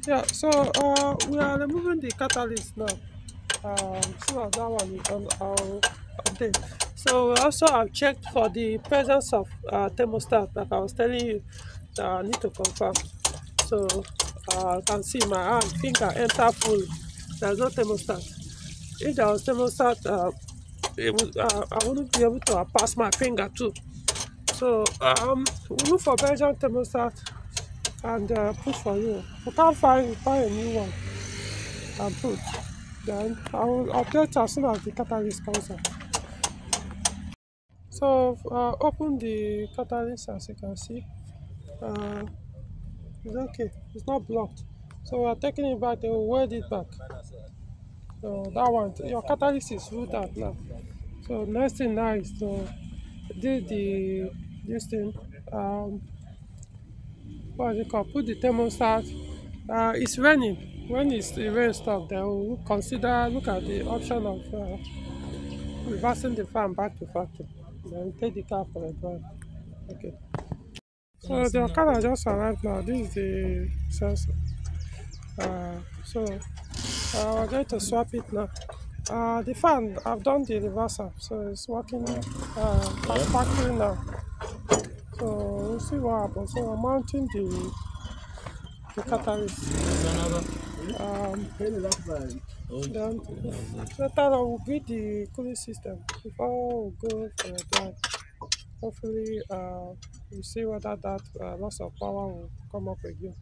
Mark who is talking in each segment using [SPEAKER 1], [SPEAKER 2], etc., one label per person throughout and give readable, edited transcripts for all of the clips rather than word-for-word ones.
[SPEAKER 1] Yeah, so we are removing the catalyst now. So that one is on our update. So also I've checked for the presence of thermostat, like I was telling you that I need to confirm. So I can see my hand finger enter full. There's no thermostat. If there was thermostat, I wouldn't be able to pass my finger too. So we look for Belgian thermostat and push for you. We can't find a new one and put. Then I will update as soon as the catalyst comes out. So open the catalyst as you can see. Uh, it's okay. It's not blocked. So we are taking it back. They will weld it back. So that one, your catalyst is root out now. So next thing now is to do the this thing. What is it called? Put the thermostat. It's raining. When the rain stop, then we'll consider look at the option of reversing the fan back to factory. Then take the car for a drive. Okay. So the Okada just arrived now. This is the sensor. We're going to swap it now. The fan, I've done the reversal, so it's working as factory now. So we'll see what happens. So I'm mounting the catalyst. Then later on we'll build the cooling system before we go for a drive. Hopefully we'll see whether that loss of power will come up again.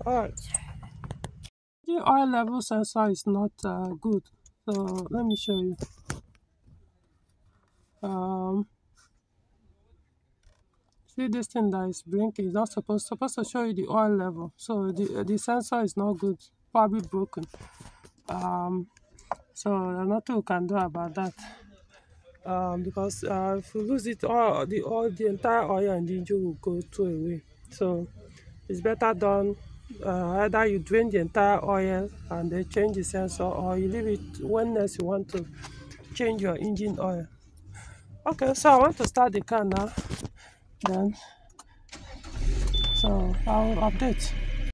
[SPEAKER 1] Alright. The oil level sensor is not good, so let me show you. See this thing that is blinking is not supposed to show you the oil level, so the sensor is not good, probably broken. So there's nothing we can do about that. Because if you lose it, the entire oil and the engine will go throw away. So it's better done. Either you drain the entire oil and then change the sensor, or you leave it when next you want to change your engine oil. Okay, so I want to start the car now. Then, so I'll update.